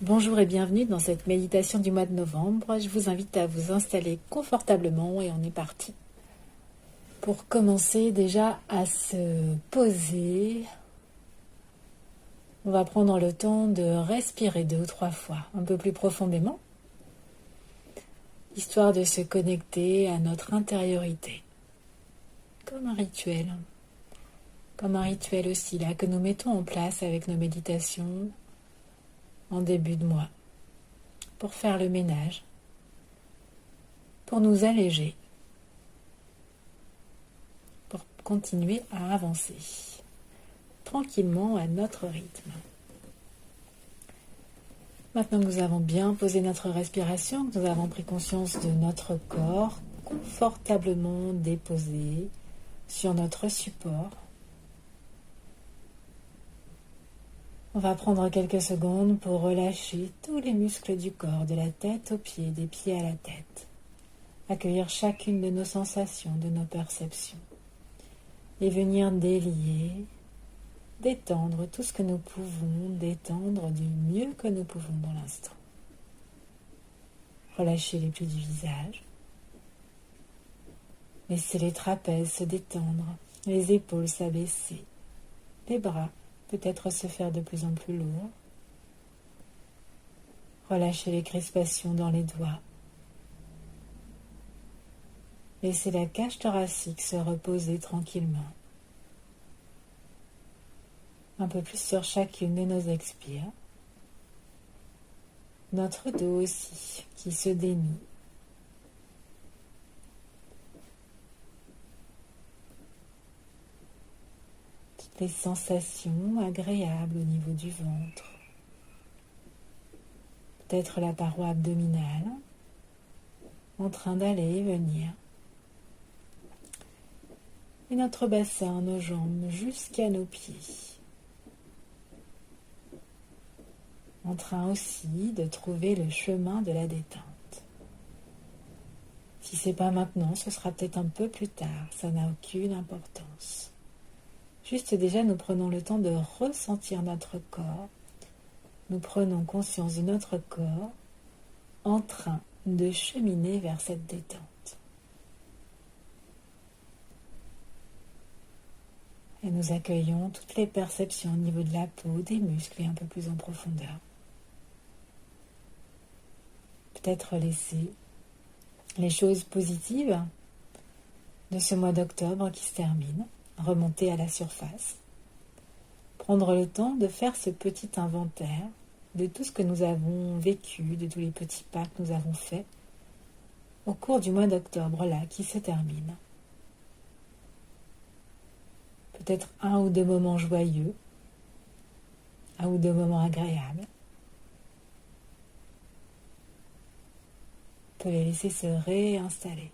Bonjour et bienvenue dans cette méditation du mois de novembre. Je vous invite à vous installer confortablement et on est parti. Pour commencer déjà à se poser, on va prendre le temps de respirer 2 ou 3 fois, un peu plus profondément, histoire de se connecter à notre intériorité, comme un rituel aussi là que nous mettons en place avec nos méditations en début de mois, pour faire le ménage, pour nous alléger, pour continuer à avancer tranquillement à notre rythme. Maintenant que nous avons bien posé notre respiration, que nous avons pris conscience de notre corps confortablement déposé sur notre support, on va prendre quelques secondes pour relâcher tous les muscles du corps, de la tête aux pieds, des pieds à la tête. Accueillir chacune de nos sensations, de nos perceptions. Et venir délier, détendre tout ce que nous pouvons, détendre du mieux que nous pouvons dans l'instant. Relâcher les plis du visage. Laisser les trapèzes se détendre, les épaules s'abaisser, les bras peut-être se faire de plus en plus lourds. Relâcher les crispations dans les doigts. Laissez la cage thoracique se reposer tranquillement. Un peu plus sur chacune de nos expires. Notre dos aussi qui se dénoue. Toutes les sensations agréables au niveau du ventre. Peut-être la paroi abdominale en train d'aller et venir. Et notre bassin, nos jambes jusqu'à nos pieds. En train aussi de trouver le chemin de la détente. Si c'est pas maintenant, ce sera peut-être un peu plus tard, ça n'a aucune importance. Juste déjà, nous prenons le temps de ressentir notre corps. Nous prenons conscience de notre corps en train de cheminer vers cette détente. Et nous accueillons toutes les perceptions au niveau de la peau, des muscles et un peu plus en profondeur. Peut-être laisser les choses positives de ce mois d'octobre qui se termine remonter à la surface. Prendre le temps de faire ce petit inventaire de tout ce que nous avons vécu, de tous les petits pas que nous avons faits au cours du mois d'octobre là qui se termine. Peut-être 1 ou 2 moments joyeux, 1 ou 2 moments agréables. On peut les laisser se réinstaller.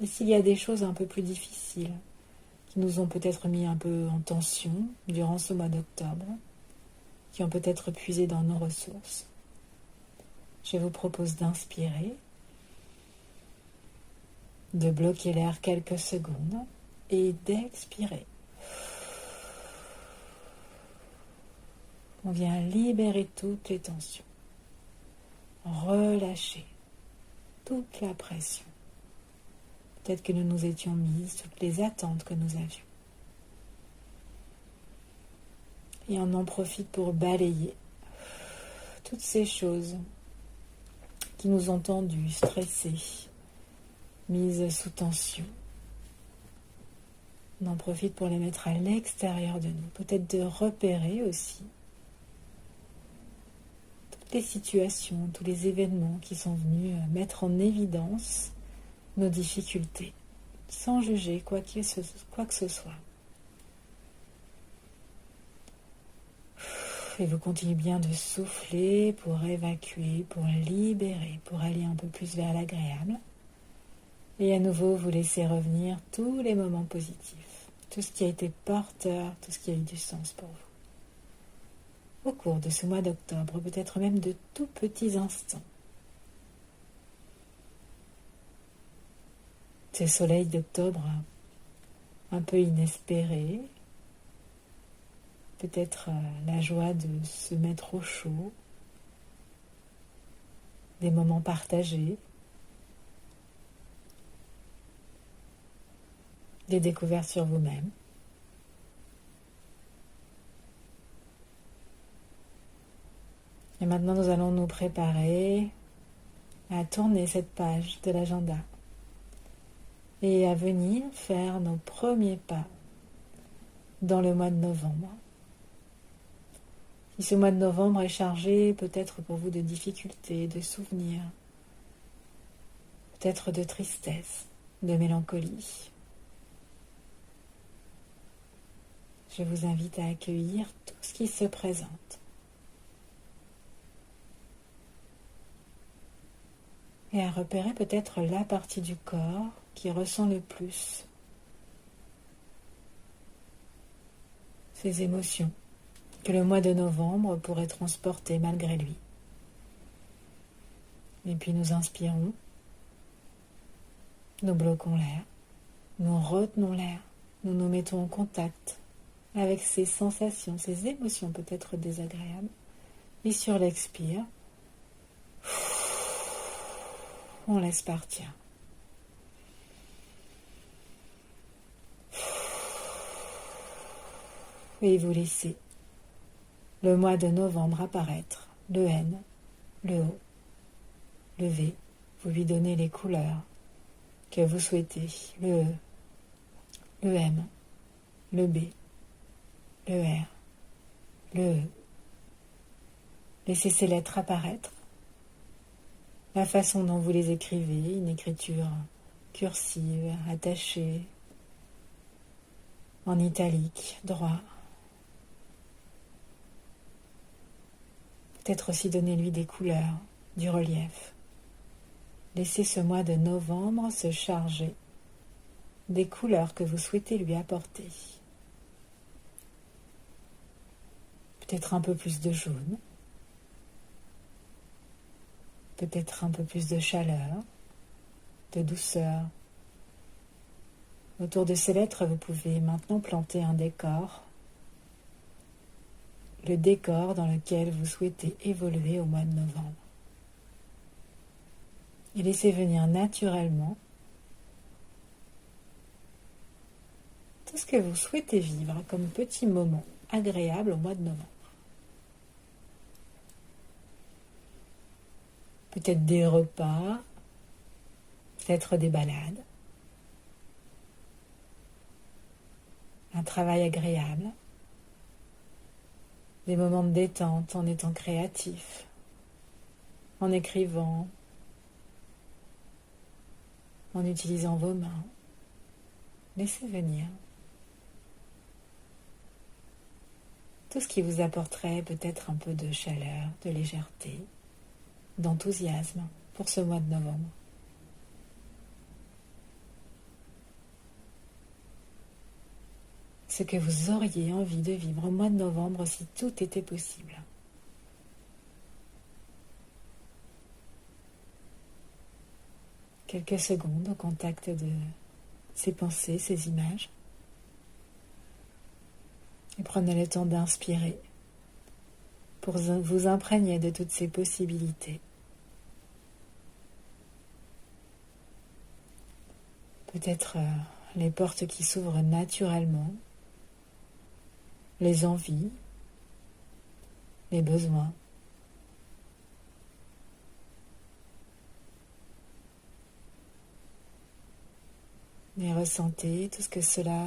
Et s'il y a des choses un peu plus difficiles, qui nous ont peut-être mis un peu en tension durant ce mois d'octobre, qui ont peut-être puisé dans nos ressources, je vous propose d'inspirer, de bloquer l'air quelques secondes et d'expirer. On vient libérer toutes les tensions, relâcher toute la pression. Peut-être que nous nous étions mises, toutes les attentes que nous avions. Et on en profite pour balayer toutes ces choses qui nous ont tendues, stressées, mises sous tension. On en profite pour les mettre à l'extérieur de nous. Peut-être de repérer aussi toutes les situations, tous les événements qui sont venus mettre en évidence nos difficultés, sans juger quoi que ce soit. Et vous continuez bien de souffler pour évacuer, pour libérer, pour aller un peu plus vers l'agréable. Et à nouveau, vous laissez revenir tous les moments positifs, tout ce qui a été porteur, tout ce qui a eu du sens pour vous. Au cours de ce mois d'octobre, peut-être même de tout petits instants. Ce soleil d'octobre un peu inespéré, peut-être la joie de se mettre au chaud, des moments partagés, des découvertes sur vous-même. Et maintenant, nous allons nous préparer à tourner cette page de l'agenda et à venir faire nos premiers pas dans le mois de novembre. Si ce mois de novembre est chargé peut-être pour vous de difficultés, de souvenirs, peut-être de tristesse, de mélancolie, je vous invite à accueillir tout ce qui se présente. Et à repérer peut-être la partie du corps qui ressent le plus ces émotions que le mois de novembre pourrait transporter malgré lui. Et puis nous inspirons, nous bloquons l'air, nous retenons l'air, nous nous mettons en contact avec ces sensations, ces émotions peut-être désagréables. Et sur l'expire, on laisse partir. Et vous laissez le mois de novembre apparaître, le N, le O, le V. Vous lui donnez les couleurs que vous souhaitez, le E, le M, le B, le R, le E. Laissez ces lettres apparaître. La façon dont vous les écrivez, une écriture cursive, attachée, en italique, droit. Peut-être aussi donnez-lui des couleurs, du relief. Laissez ce mois de novembre se charger des couleurs que vous souhaitez lui apporter. Peut-être un peu plus de jaune, peut-être un peu plus de chaleur, de douceur. Autour de ces lettres, vous pouvez maintenant planter un décor, le décor dans lequel vous souhaitez évoluer au mois de novembre. Et laissez venir naturellement tout ce que vous souhaitez vivre comme petit moment agréable au mois de novembre. Peut-être des repas, peut-être des balades, un travail agréable, des moments de détente en étant créatif, en écrivant, en utilisant vos mains. Laissez venir tout ce qui vous apporterait peut-être un peu de chaleur, de légèreté, d'enthousiasme pour ce mois de novembre. Ce que vous auriez envie de vivre au mois de novembre si tout était possible. Quelques secondes au contact de ces pensées, ces images. Et prenez le temps d'inspirer pour vous imprégner de toutes ces possibilités. Peut-être les portes qui s'ouvrent naturellement, les envies, les besoins. Et ressentez tout ce que cela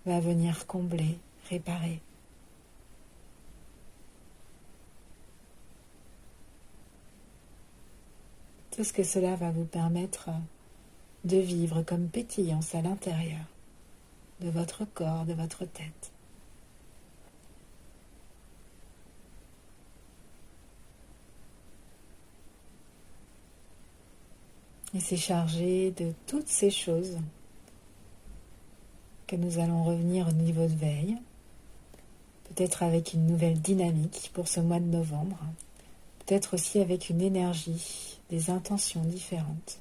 va venir combler, réparer. Tout ce que cela va vous permettre de vivre comme pétillance à l'intérieur de votre corps, de votre tête. Et c'est chargé de toutes ces choses que nous allons revenir au niveau de veille, peut-être avec une nouvelle dynamique pour ce mois de novembre, peut-être aussi avec une énergie, des intentions différentes.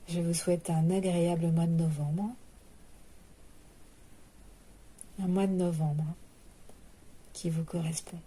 Je vous souhaite un agréable mois de novembre, un mois de novembre qui vous correspond.